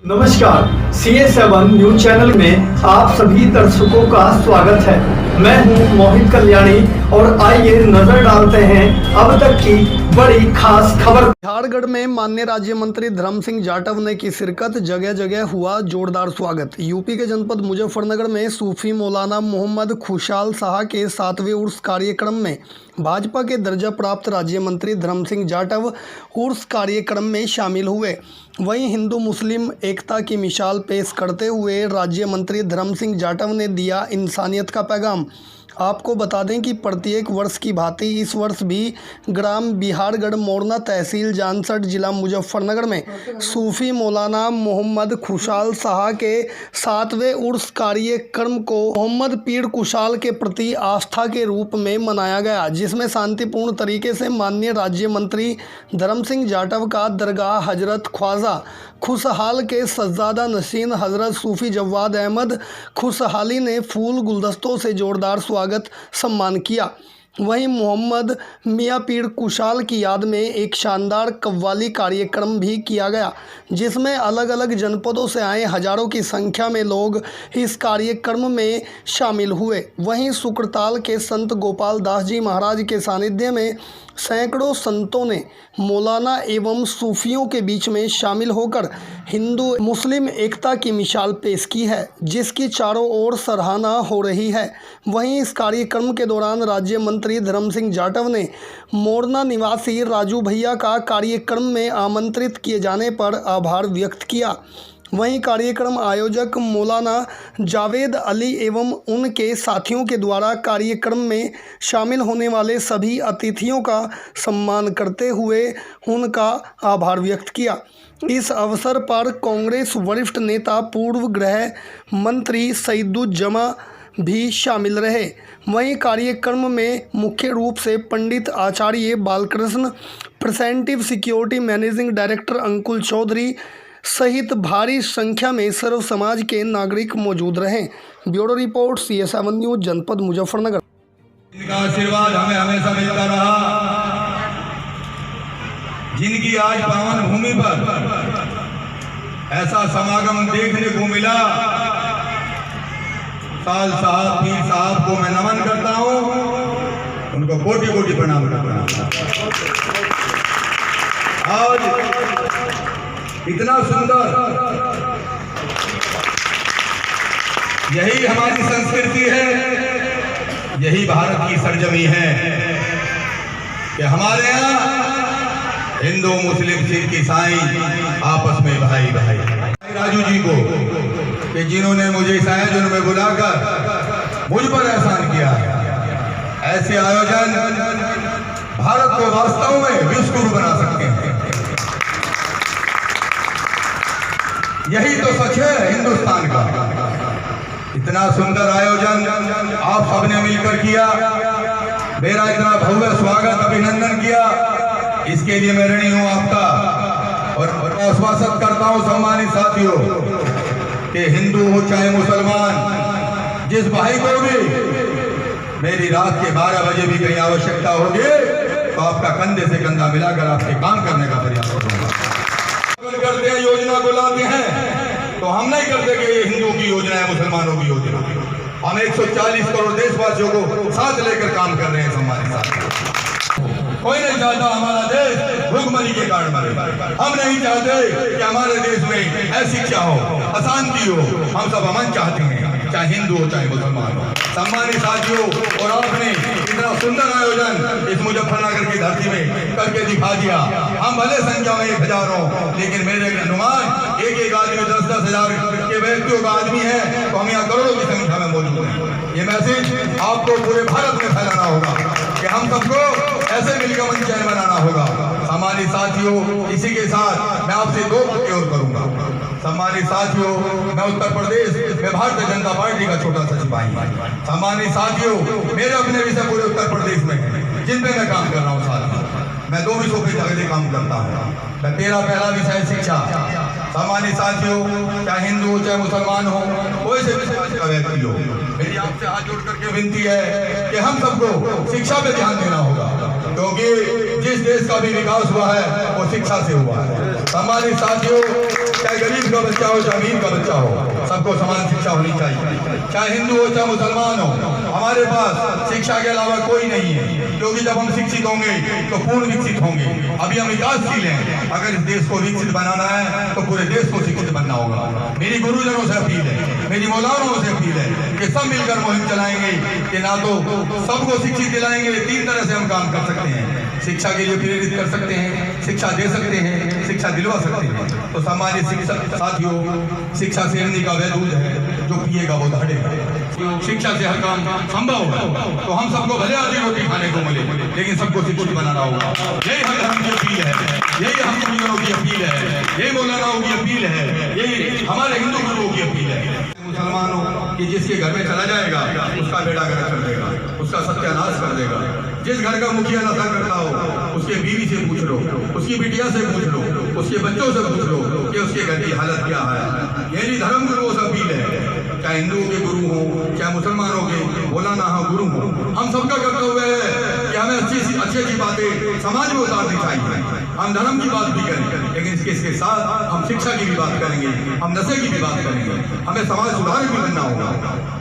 नमस्कार, CA7 news channel में आप सभी दर्शकों का स्वागत है। मैं हूं मोहित कल्याणी और आइए नजर डालते हैं अब तक की बड़ी खास खबर। झारखंड में माननीय राज्य मंत्री धर्म सिंह जाटव ने की शिरकत, जगह जगह हुआ जोरदार स्वागत। यूपी के जनपद मुजफ्फरनगर में सूफी मौलाना मोहम्मद खुशाल शाह के 7वें उर्स कार्यक्रम में भाजपा के दर्जा प्राप्त राज्य मंत्री धर्म सिंह जाटव उर्स कार्यक्रम में शामिल हुए। वहीं हिंदू मुस्लिम एकता की मिसाल पेश करते हुए राज्य मंत्री धर्म सिंह जाटव ने दिया इंसानियत का पैगाम। आपको बता दें कि प्रत्येक वर्ष की भांति इस वर्ष भी ग्राम बिहारगढ़ मोरना तहसील जानसठ जिला मुजफ्फरनगर में सूफी मौलाना मोहम्मद खुशाल शाह के 7वें उर्स कार्यक्रम को मोहम्मद पीर कुशाल के प्रति आस्था के रूप में मनाया गया, जिसमें शांतिपूर्ण तरीके से माननीय राज्य मंत्री धर्म सिंह जाटव का दरगाह हजरत ख्वाजा खुशहाल के सज्जादा नशीन हजरत सूफी जवाद अहमद खुशहाली ने फूल गुलदस्तों से जोरदार स्वागत सम्मान किया। वहीं मोहम्मद मियाँ पीर कुशाल की याद में एक शानदार कव्वाली कार्यक्रम भी किया गया, जिसमें अलग अलग जनपदों से आए हजारों की संख्या में लोग इस कार्यक्रम में शामिल हुए। वहीं शुक्रताल के संत गोपाल दास जी महाराज के सानिध्य में सैकड़ों संतों ने मौलाना एवं सूफियों के बीच में शामिल होकर हिंदू मुस्लिम एकता की मिसाल पेश की है, जिसकी चारों ओर सराहना हो रही है। वहीं इस कार्यक्रम के दौरान राज्य मंत्री धर्म सिंह जाटव ने मोरना निवासी राजू भैया का कार्यक्रम में आमंत्रित किए जाने पर आभार व्यक्त किया। वहीं कार्यक्रम आयोजक मौलाना जावेद अली एवं उनके साथियों के द्वारा कार्यक्रम में शामिल होने वाले सभी अतिथियों का सम्मान करते हुए उनका आभार व्यक्त किया। इस अवसर पर कांग्रेस वरिष्ठ नेता पूर्व गृह मंत्री सईदुज्जमा भी शामिल रहे। वहीं कार्यक्रम में मुख्य रूप से पंडित आचार्य बालकृष्ण, प्रेजेंटिव security managing director Ankul Chaudhary सहित भारी संख्या में सर्व समाज के नागरिक मौजूद रहे। ब्यूरो रिपोर्ट, CA7 न्यूज, जनपद मुजफ्फरनगर। इनका आशीर्वाद हमें हमेशा मिलता रहा। जिनकी आज पावन भूमि पर ऐसा समागम देखने को मिला, साल साहब पीर साहब को मैं नमन करता हूँ, उनको कोटि कोटि प्रणाम करता हूँ। आज इतना सुंदर, यही हमारी संस्कृति है, यही भारत की सरजमी है कि हमारे यहाँ हिंदू मुस्लिम सिख ईसाई आपस में भाई भाई। राजू जी को कि जिन्होंने मुझे इस आयोजन में बुलाकर मुझ पर एहसान किया। ऐसे आयोजन भारत को वास्तव में विश्वगुरु बना सकते हैं। यही तो सच है हिंदुस्तान का। इतना सुंदर आयोजन आप सबने मिलकर किया, मेरा इतना भव्य स्वागत अभिनंदन किया, इसके लिए मैं ऋणी हूं आपका। और आश्वासन करता हूं सम्मानित साथियों कि हिंदू हो चाहे मुसलमान, जिस भाई को भी मेरी रात के 12 बजे भी कहीं आवश्यकता होगी तो आपका कंधे से कंधा मिलाकर आपके काम करने का प्रयास करूंगा। करते हैं, योजना को लाते हैं तो हम नहीं करते कि ये हिंदू की योजना है, मुसलमानों की योजना। हम 140 करोड़ देशवासियों को साथ लेकर काम कर रहे हैं। हमारे साथ कोई नहीं चाहता हमारा देश भुखमरी के कारण मरे। हम नहीं चाहते कि हमारे देश में अशिक्षा हो, अशांति हो। हम सब अमन चाहते हैं, चाहे हिंदू हो चाहे मुसलमान हो। सम्मानित साथियों, और आपने इतना सुंदर आयोजन इस मुजफ्फरनगर की धरती में करके दिखा दिया। हम भले संख्या में 1000 हो, लेकिन मेरे अनुमान एक आदमी 10-10 हजार के व्यक्तियों का आदमी है, तो हम यहाँ करोड़ों की संख्या में मौजूद हैं। ये मैसेज आपको पूरे भारत में फैलाना होगा कि हम सबको ऐसे मिलकर मंचन बनाना होगा। सम्मानित साथियों, इसी के साथ मैं आपसे 2 बातें और करूंगा। सम्मानित साथियों, मैं उत्तर प्रदेश में भारतीय जनता पार्टी का छोटा सा सिपाही हूं। सम्मानित साथियों, मेरे अपने विषय पूरे उत्तर प्रदेश में जिन पे मैं काम कर रहा हूँ, साथ मैं 2 विषयों पे जगह काम करता हूँ। मेरा पहला विषय शिक्षा। सम्मानित साथियों, चाहे हिंदू हो चाहे मुसलमान हो, कोई से विषय का व्यक्ति हो, मेरी आपसे हाथ जोड़ करके विनती है कि हम सबको शिक्षा पे ध्यान देना होगा, क्योंकि जिस देश का भी विकास हुआ है वो शिक्षा से हुआ है। हमारे साथियों, चाहे गरीब का बच्चा हो चाहे अमीर का बच्चा हो, सबको समान शिक्षा होनी चाहिए, चाहे हिंदू हो चाहे मुसलमान हो। हमारे पास शिक्षा के अलावा कोई नहीं है, क्योंकि जब हम शिक्षित होंगे तो पूर्ण विकसित होंगे। अभी हम विकासशील हैं, अगर इस देश को विकसित बनाना है तो पूरे देश को शिक्षित बनना होगा। मेरी गुरुजनों से अपील है, मेरी मौलानाओं से अपील है कि सब मिलकर मुहिम चलाएंगे कि ना तो सबको शिक्षित दिलाएंगे, 3 तरह से हम काम कर सकते हैं। शिक्षा के लिए प्रेरित कर सकते हैं, शिक्षा दे सकते हैं, शिक्षा दिलवा सकते हैं। तो सामान्य शिक्षक साथियों, शिक्षा शेरनी का वह दूध है जो पिएगा वो दौड़ेगा। शिक्षा से हर काम संभव है, तो हम सबको भले आधी रोटी खाने को मिले, लेकिन सबको शिक्षित बनाना होगा। यही हम धर्म की अपील है, यही हम गुरुजनों की अपील है, यही मौलानाओं की अपील है, यही हमारे हिंदू गुरुओं की अपील है। मुसलमानों कि जिसके घर में चला जाएगा उसका बेड़ा गर्क कर देगा, उसका सत्यानाश कर देगा। जिस घर का मुखिया नशा करता हो उसके बीवी से पूछ लो, उसकी बिटिया से पूछ लो, उसके बच्चों से पूछ लो कि उसके घर की हालत क्या है। यही धर्म गुरुओं से अपील है, चाहे हिंदुओं के गुरु हो चाहे मुसलमानों के मौलाना हो गुरु हो, हम सबका कर्तव्य है कि हमें अच्छी अच्छी बातें समाज में उतारनी चाहिए। हम धर्म की बात भी करें, लेकिन इसके साथ हम शिक्षा की भी बात करेंगे, हम नशे की भी बात करेंगे। हमें समाज सुधारक भी बनना होगा।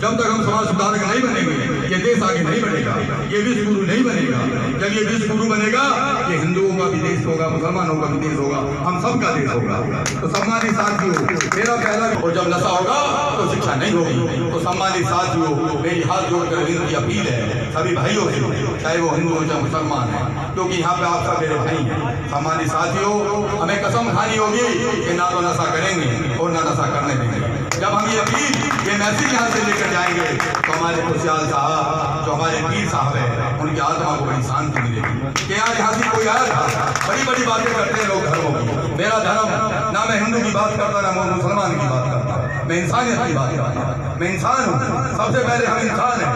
जब तक हम समाज सुधारक नहीं बनेंगे ये देश आगे नहीं बढ़ेगा, ये विश्व गुरु नहीं बनेगा। जब ये विश्व गुरु बनेगा ये हिंदुओं का भी देश होगा, मुसलमानों का भी देश होगा, हम सबका देश होगा। तो सम्मानित साथियों, मेरा पहला और जब नशा होगा तो शिक्षा नहीं होगी। तो सम्मानित साथियों, मेरी हाथ जोड़कर विनती अपील है सभी भाइयों से, चाहे वो हिंदू हो चाहे मुसलमान है, क्योंकि यहाँ पे आप सब मेरे भाई हैं। सम्मानित साथियों, हमें कसम खानी होगी कि ना तो नशा करेंगे और ना नशा करने देंगे। जब हम ये अपील ये मैसेज यहाँ से लेकर जाएंगे तो हमारे खुशहाल साहब जो हमारे पीर साहब है उनकी आत्मा को बड़ी शांति मिलेगी कि आज यहाँ से कोई आया था। बड़ी बड़ी बातें करते हैं लोग धर्मों की, मेरा धर्म ना मैं हिंदू की बात करता ना मैं मुसलमान की बात करता, मैं इंसानियत की बात करता। मैं इंसान हूँ, सबसे पहले हम इंसान हैं।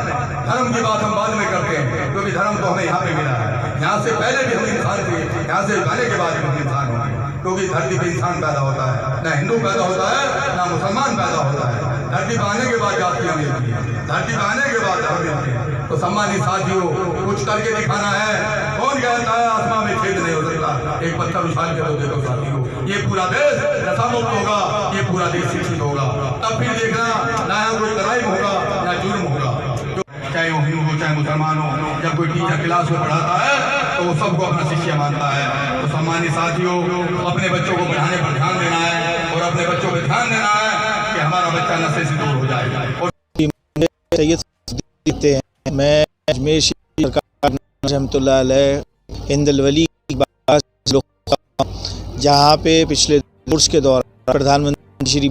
धर्म की बात हम बाद में करते हैं, क्योंकि धर्म तो हमें यहाँ पे मिला है। यहाँ से पहले भी हम इंसान थे, यहाँ से जाने के बाद भी हम इंसान होंगे, क्योंकि धरती पे इंसान पैदा होता है, ना हिंदू पैदा होता है ना मुसलमान पैदा होता है। धरती पे आने के बाद जातियाँ मिलती हैं, धरती पे आने के बाद धर्म मिलते हैं। तो सम्मानित साथियों, कुछ करके दिखाना है। कौन कहता है आसमान में छेद नहीं हो सकता? एक पत्थर उछाल के तो देखो साथियों, ये पूरा देश नशा मुक्त होगा, ये पूरा देश शिक्षित होगा। तब फिर देखना ना यहाँ कोई क्राइम होगा ना जुर्म होगा। चाहे वो हिंदू हो चाहे मुसलमान हो, जब कोई टीचर क्लास में पढ़ाता है तो वो सबको अपना शिष्य मानता है। तो सम्मानित साथियों, अपने बच्चों को पढ़ाने पर ध्यान देना है और अपने बच्चों पर ध्यान देना है कि हमारा बच्चा नशे से दूर हो जाए। और मैं अजमेर सरकार रहमतुल्लाह अलैह हिंदलवली जहाँ पे पिछले वर्ष के दौरान प्रधानमंत्री श्री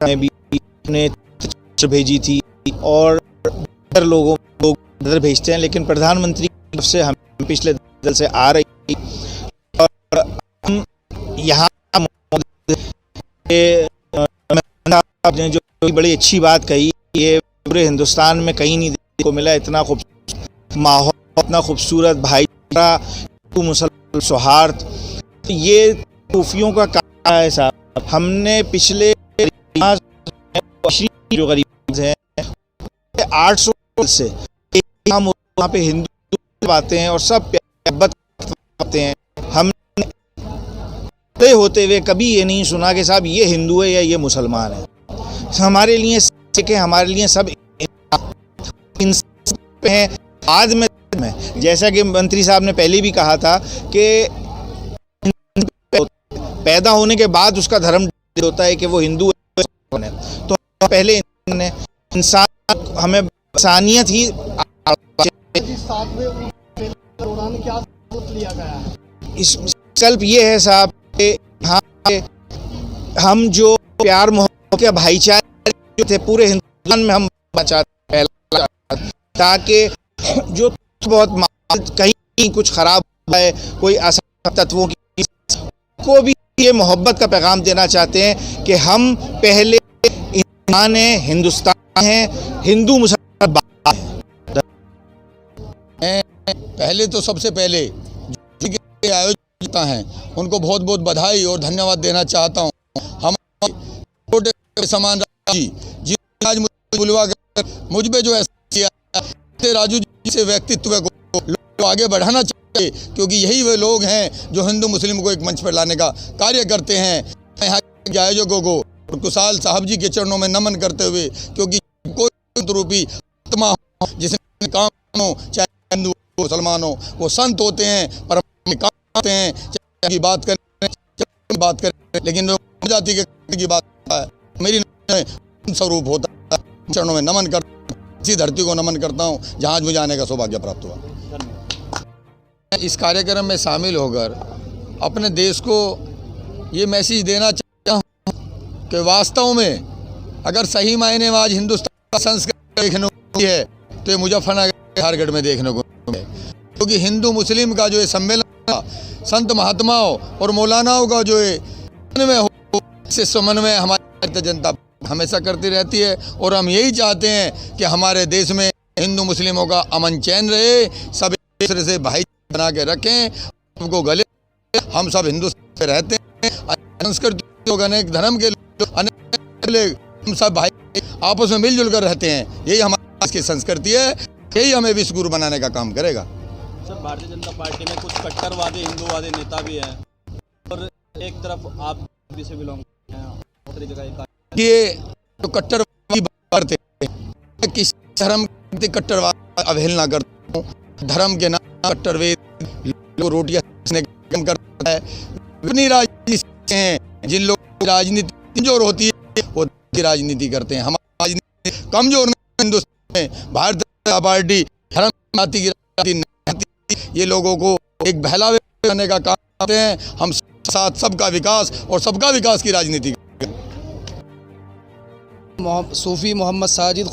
ने भी अपने भेजी थी और लोगों को नजर भेजते हैं, लेकिन प्रधानमंत्री की तरफ से हम पिछले दल से आ रही थी और हम यहाँ आपने जो बड़ी अच्छी बात कही, ये पूरे हिंदुस्तान में कहीं नहीं देखने को मिला। इतना खूबसूरत माहौल, इतना खूबसूरत भाईचारा, मुसलमान सौहार्द, ये खूफियों का काम है साहब। हमने पिछले जो गरीब हैं 800 से हम वहाँ पे हिंदू आते हैं और सब आते हैं। हमने होते हुए कभी ये नहीं सुना कि साहब ये हिंदू है या ये मुसलमान है। हमारे लिए हमारे लिए सब इंसान हैं। आज में जैसा कि मंत्री साहब ने पहले भी कहा था कि पैदा होने के बाद उसका धर्म होता है कि वो हिंदू है, तो पहले इंसान हमें इंसानियत ही इस विकल्प ये है साहब कि हम जो प्यार मोहब्बत के भाईचारे जो थे पूरे हिंदुस्तान में हम बचाते हैं, ताकि जो बहुत कहीं कुछ खराब हुआ है, कोई असर तत्वों की को भी ये मोहब्बत का पैगाम देना चाहते हैं कि हम पहले इंसान हैं, हिंदुस्तान हैं, हिंदू मुसलमान हैं। पहले तो सबसे पहले जो आयोजक हैं उनको बहुत बहुत बधाई और धन्यवाद देना चाहता हूं। हमारे छोटे समान जी आज मुझे बुलवा मुझ पे जो ऐसे राजू जी से व्यक्तित्व को आगे बढ़ाना चाहिए, क्योंकि यही वे लोग हैं जो हिंदू मुस्लिम को एक मंच पर लाने का कार्य करते हैं। यहाँ के आयोजकों को और कुशाल साहब जी के चरणों में नमन करते हुए, क्योंकि कोई रूपी आत्मा हो जिसने काम हो, चाहे हिंदू हो मुसलमान हो, वो संत होते हैं पर काम हैं, चाहे की बात करें लेकिन लोग जाति की बात है। मेरी स्वरूप होता है, चरणों में नमन कर, इसी धरती को नमन करता हूँ जहाँ आज मुझे आने का सौभाग्य प्राप्त हुआ। इस कार्यक्रम में शामिल होकर अपने देश को ये मैसेज देना चाहता हूँ कि वास्तव में अगर सही मायने में आज हिंदुस्तान का संस्कृति देखने को मिली है तो ये मुजफ्फरनगर झारखंड में देखने को मिले, क्योंकि हिंदू मुस्लिम का जो ये सम्मेलन संत महात्माओं और मौलानाओं का जो समन्वय हो, से समन्वय हमारी जनता हमेशा करती रहती है। और हम यही चाहते हैं कि हमारे देश में हिंदू मुस्लिमों का अमन चैन रहे, सब एक दूसरे से भाई बना के रखें, सबको गले, हम सब हिंदुस्तान में रहते हैं, संस्कृति लोग अनेक धर्म के लोग अनेक, हम सब भाई आपस में मिलजुल कर रहते हैं। यही हमारे देश की संस्कृति है, यही हमें विश्व गुरु बनाने का काम करेगा। सर, भारतीय जनता पार्टी में कुछ कट्टरवादी हिंदूवादी नेता भी हैं और एक तरफ आप भी से बिलोंग करते हैं, दूसरी जगह ये तो कट्टरवादी बात करते हैं, किसी धर्म के कट्टरवाद अवहेलना करता हूँ, धर्म के नाम कट्टरवेद लोग रोटियां करता है। अपनी राजनीति हैं, जिन लोगों की राजनीति कमजोर होती है वो की राजनीति करते हैं। हमारी राजनीति कमजोर नहीं, हिंदुस्तान में भारतीय जनता पार्टी धर्म जाति की राजनीति नहीं, ये लोगों को एक बहलावे करने का काम करते हैं। हम साथ सबका विकास और सबका विकास की राजनीति। सूफ़ी मोहम्मद साजिद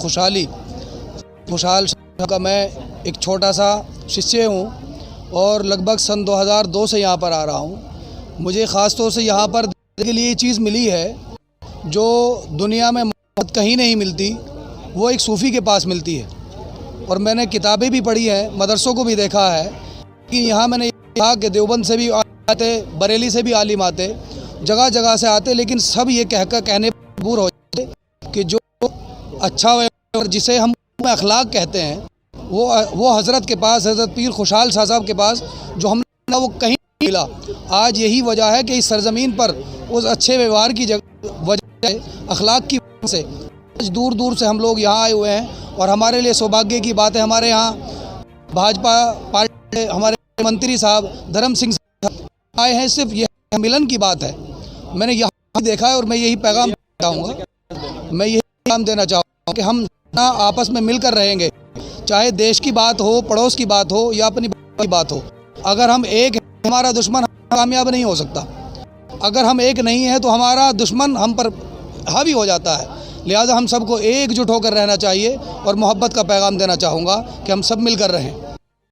खुशाल का मैं एक छोटा सा शिष्य हूँ और लगभग सन 2002 से यहाँ पर आ रहा हूँ। मुझे ख़ास तौर से यहाँ पर के लिए ये चीज़ मिली है जो दुनिया में कहीं नहीं मिलती, वो एक सूफ़ी के पास मिलती है। और मैंने किताबें भी पढ़ी हैं, मदरसों को भी देखा है कि यहाँ मैंने कहा कि देवबंद से भी आते, बरेली से भी आलिम आते, जगह जगह से आते, लेकिन सब ये कहने पर मजबूर हो जाते कि जो अच्छा और जिसे हम अखलाक कहते हैं वो हज़रत के पास, हज़रत पीर खुशाल शाह साहब के पास जो हम वो कहीं नहीं मिला। आज यही वजह है कि इस सरज़मीन पर उस अच्छे व्यवहार की वजह अखलाक की वजह से आज दूर दूर से हम लोग यहाँ आए हुए हैं। और हमारे लिए सौभाग्य की बात है, हमारे यहाँ भाजपा पार्टी हमारे मंत्री साहब धर्म सिंह साहब आए हैं, सिर्फ यह मिलन की बात है। मैंने यहाँ देखा है और मैं यही पैगाम चाहूँगा, मैं यही पैगाम देना चाहूँगा कि हम ना आपस में मिलकर रहेंगे, चाहे देश की बात हो, पड़ोस की बात हो या अपनी की बात हो। अगर हम एक हैं, हमारा दुश्मन कामयाब नहीं हो सकता। अगर हम एक नहीं है तो हमारा दुश्मन हम पर हावी हो जाता है। लिहाजा हम सबको एकजुट होकर रहना चाहिए और मोहब्बत का पैगाम देना चाहूँगा कि हम सब मिलकर रहें।